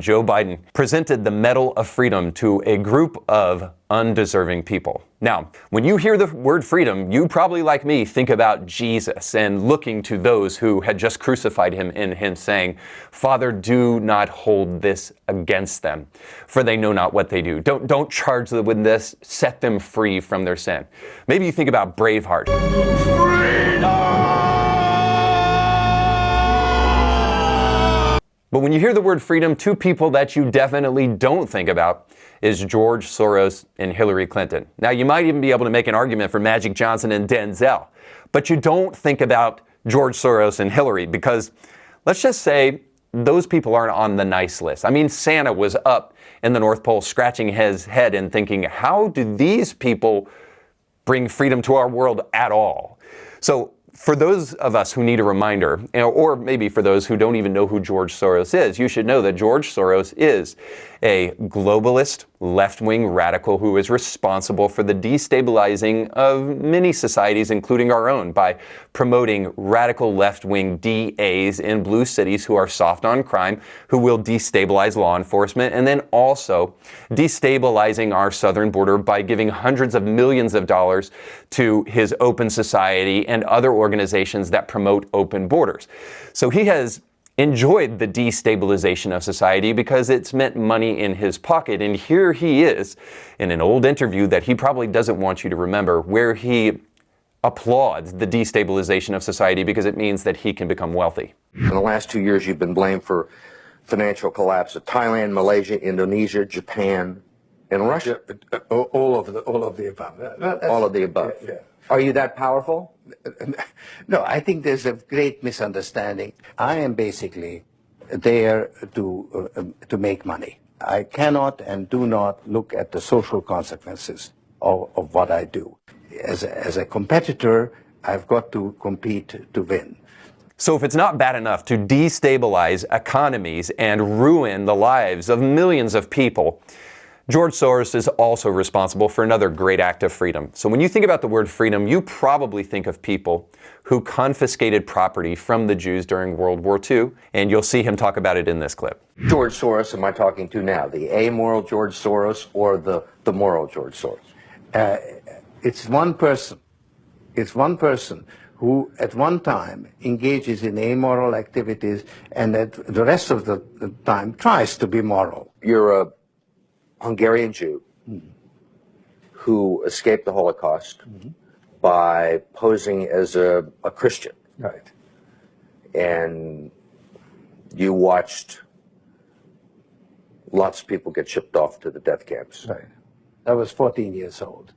Joe Biden presented the Medal of Freedom to a group of undeserving people. Now, when you hear the word freedom, you probably, like me, think about Jesus and looking to those who had just crucified him in him, saying, "Father, do not hold this against them, for they know not what they do. Don't charge them with this, set them free from their sin." Maybe you think about Braveheart. But when you hear the word freedom, two people that you definitely don't think about is George Soros and Hillary Clinton. Now, you might even be able to make an argument for Magic Johnson and Denzel, but you don't think about George Soros and Hillary because let's just say those people aren't on the nice list. I mean, Santa was up in the North Pole scratching his head and thinking, how do these people bring freedom to our world at all? So for those of us who need a reminder, or maybe for those who don't even know who George Soros is, you should know that George Soros is a globalist, left-wing radical who is responsible for the destabilizing of many societies, including our own, by promoting radical left-wing DAs in blue cities who are soft on crime, who will destabilize law enforcement, and then also destabilizing our southern border by giving hundreds of millions of dollars to his Open Society and other organizations that promote open borders. So he has enjoyed the destabilization of society because it's meant money in his pocket. And here he is in an old interview that he probably doesn't want you to remember, where he applauds the destabilization of society because it means that he can become wealthy. In the last 2 years, you've been blamed for financial collapse of Thailand, Malaysia, Indonesia, Japan, and Russia. Yeah, all of the above. All of the above. Yeah. Are you that powerful? No, I think there's a great misunderstanding. I am basically there to make money. I cannot and do not look at the social consequences of what I do. As a competitor, I've got to compete to win. So if it's not bad enough to destabilize economies and ruin the lives of millions of people, George Soros is also responsible for another great act of freedom. So when you think about the word freedom, you probably think of people who confiscated property from the Jews during World War II, and you'll see him talk about it in this clip. George Soros am I talking to now? The amoral George Soros or the moral George Soros? It's one person. It's one person who at one time engages in amoral activities and at the rest of the time tries to be moral. You're a Hungarian Jew who escaped the Holocaust by posing as a Christian. Right. And you watched lots of people get shipped off to the death camps. Right. I was 14 years old.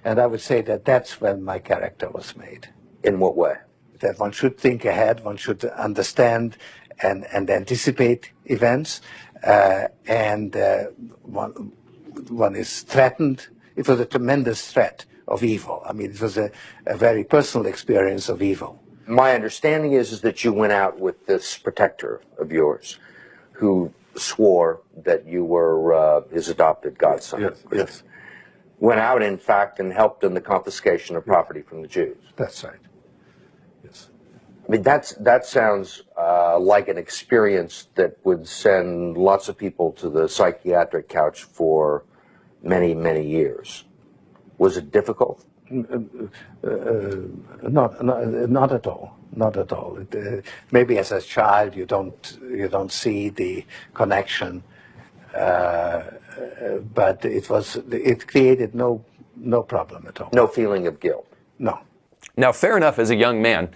And I would say that that's when my character was made. In what way? That one should think ahead, one should understand and anticipate events, one is threatened. It was a tremendous threat of evil. I mean, it was a very personal experience of evil. My understanding is that you went out with this protector of yours who swore that you were his adopted godson. Yes. Went out, in fact, and helped in the confiscation of property from the Jews. That's right. Yes. I mean, that sounds like an experience that would send lots of people to the psychiatric couch for many, many years. Was it difficult? Not at all. Not at all. Maybe as a child you don't see the connection, but it created no problem at all. No feeling of guilt. No. Now, fair enough, as a young man,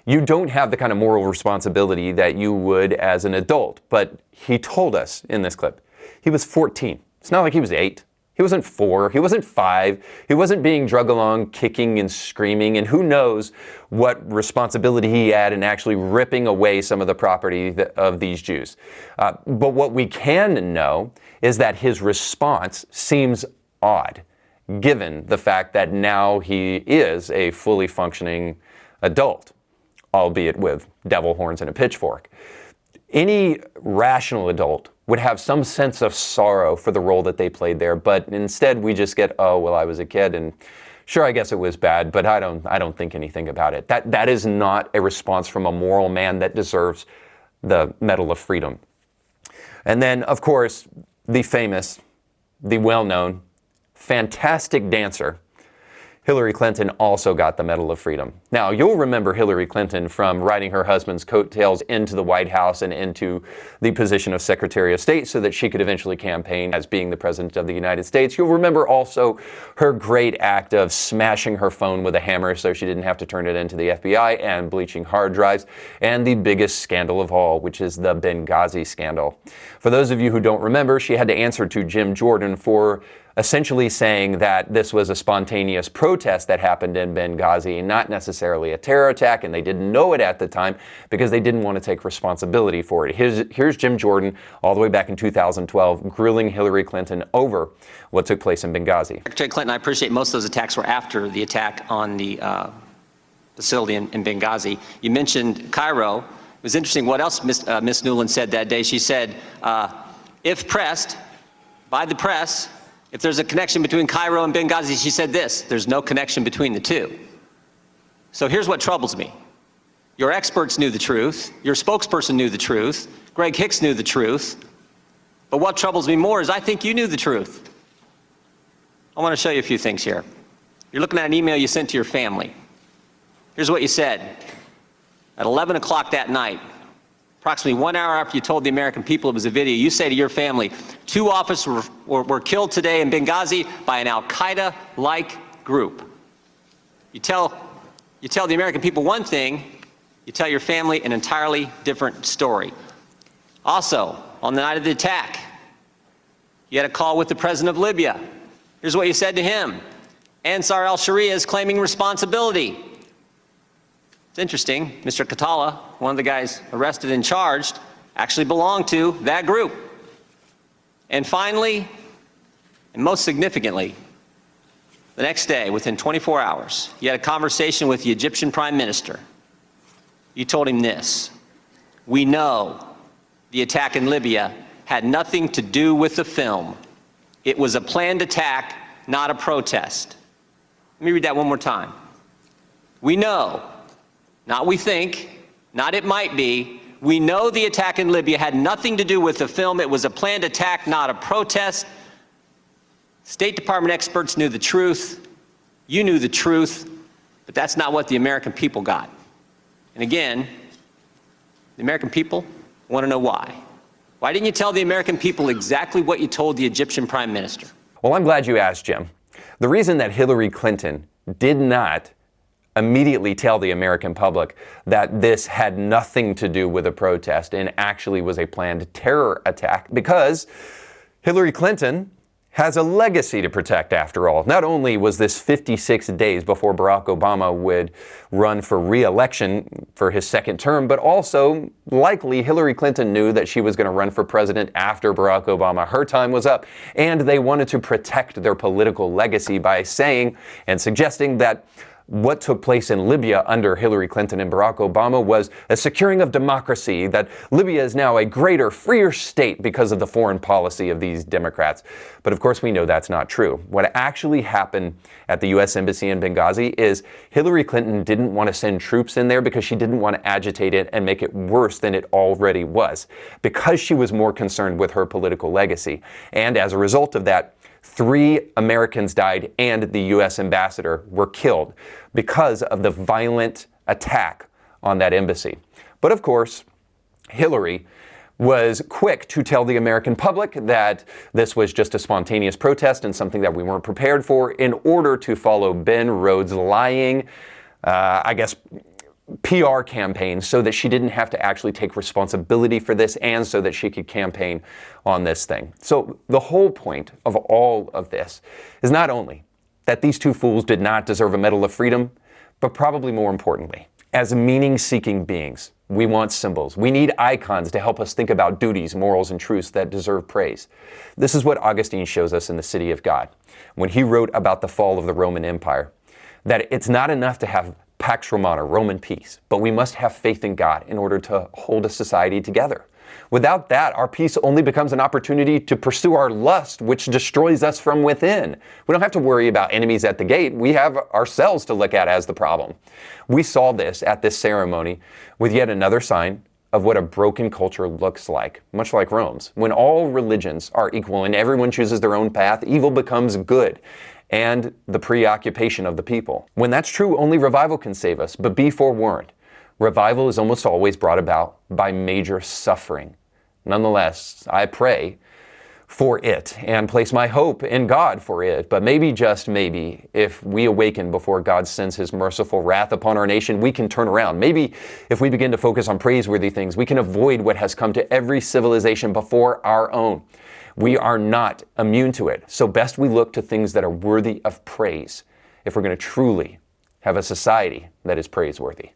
you don't have the kind of moral responsibility that you would as an adult. But he told us in this clip, he was 14. It's not like he was 8. He wasn't 4. He wasn't 5. He wasn't being drug along, kicking and screaming. And who knows what responsibility he had in actually ripping away some of the property of these Jews. But what we can know is that his response seems odd, given the fact that now he is a fully functioning adult, albeit with devil horns and a pitchfork. Any rational adult would have some sense of sorrow for the role that they played there, but instead we just get, oh, well, I was a kid, and sure, I guess it was bad, but I don't think anything about it. That is not a response from a moral man that deserves the Medal of Freedom. And then, of course, the famous, the well-known, fantastic dancer, Hillary Clinton also got the Medal of Freedom. Now, you'll remember Hillary Clinton from riding her husband's coattails into the White House and into the position of Secretary of State so that she could eventually campaign as being the President of the United States. You'll remember also her great act of smashing her phone with a hammer so she didn't have to turn it into the FBI and bleaching hard drives, and the biggest scandal of all, which is the Benghazi scandal. For those of you who don't remember, she had to answer to Jim Jordan for essentially saying that this was a spontaneous protest that happened in Benghazi, not necessarily a terror attack, and they didn't know it at the time because they didn't want to take responsibility for it. Here's Jim Jordan, all the way back in 2012, grilling Hillary Clinton over what took place in Benghazi. Secretary Clinton, I appreciate most of those attacks were after the attack on the facility in Benghazi. You mentioned Cairo. It was interesting what else Ms. Newland said that day. She said, if pressed by the press, if there's a connection between Cairo and Benghazi, she said this: there's no connection between the two. So here's what troubles me. Your experts knew the truth. Your spokesperson knew the truth. Greg Hicks knew the truth. But what troubles me more is I think you knew the truth. I want to show you a few things here. You're looking at an email you sent to your family. Here's what you said. At 11 o'clock that night, approximately 1 hour after you told the American people it was a video, you say to your family, 2 officers were killed today in Benghazi by an al-Qaeda-like group. You tell the American people one thing, you tell your family an entirely different story. Also, on the night of the attack, you had a call with the president of Libya. Here's what you said to him: Ansar al-Sharia is claiming responsibility. It's interesting, Mr. Katala, one of the guys arrested and charged, actually belonged to that group. And finally, and most significantly, the next day, within 24 hours, you had a conversation with the Egyptian Prime Minister. You told him this: we know the attack in Libya had nothing to do with the film. It was a planned attack, not a protest. Let me read that one more time. We know, not we think, not it might be, we know the attack in Libya had nothing to do with the film. It was a planned attack, not a protest. State Department experts knew the truth. You knew the truth, but that's not what the American people got. And again, the American people want to know why. Why didn't you tell the American people exactly what you told the Egyptian Prime Minister? Well, I'm glad you asked, Jim. The reason that Hillary Clinton did not immediately tell the American public that this had nothing to do with a protest and actually was a planned terror attack, because Hillary Clinton has a legacy to protect, after all. Not only was this 56 days before Barack Obama would run for re-election for his second term, but also likely Hillary Clinton knew that she was going to run for president after Barack Obama. Her time was up, and they wanted to protect their political legacy by saying and suggesting that what took place in Libya under Hillary Clinton and Barack Obama was a securing of democracy, that Libya is now a greater, freer state because of the foreign policy of these Democrats. But of course, we know that's not true. What actually happened at the U.S. Embassy in Benghazi is Hillary Clinton didn't want to send troops in there because she didn't want to agitate it and make it worse than it already was, because she was more concerned with her political legacy. And as a result of that, 3 Americans died and the U.S. ambassador were killed because of the violent attack on that embassy. But of course, Hillary was quick to tell the American public that this was just a spontaneous protest and something that we weren't prepared for, in order to follow Ben Rhodes' lying, PR campaign, so that she didn't have to actually take responsibility for this and so that she could campaign on this thing. So the whole point of all of this is not only that these 2 fools did not deserve a Medal of Freedom, but probably more importantly, as meaning-seeking beings, we want symbols. We need icons to help us think about duties, morals, and truths that deserve praise. This is what Augustine shows us in The City of God, when he wrote about the fall of the Roman Empire, that it's not enough to have Pax Romana, Roman peace, but we must have faith in God in order to hold a society together. Without that, our peace only becomes an opportunity to pursue our lust, which destroys us from within. We don't have to worry about enemies at the gate. We have ourselves to look at as the problem. We saw this at this ceremony with yet another sign of what a broken culture looks like, much like Rome's. When all religions are equal and everyone chooses their own path, evil becomes good and the preoccupation of the people. When that's true, only revival can save us, but be forewarned. Revival is almost always brought about by major suffering. Nonetheless, I pray for it and place my hope in God for it. But maybe, just maybe, if we awaken before God sends his merciful wrath upon our nation, we can turn around. Maybe if we begin to focus on praiseworthy things, we can avoid what has come to every civilization before our own. We are not immune to it. So best we look to things that are worthy of praise if we're going to truly have a society that is praiseworthy.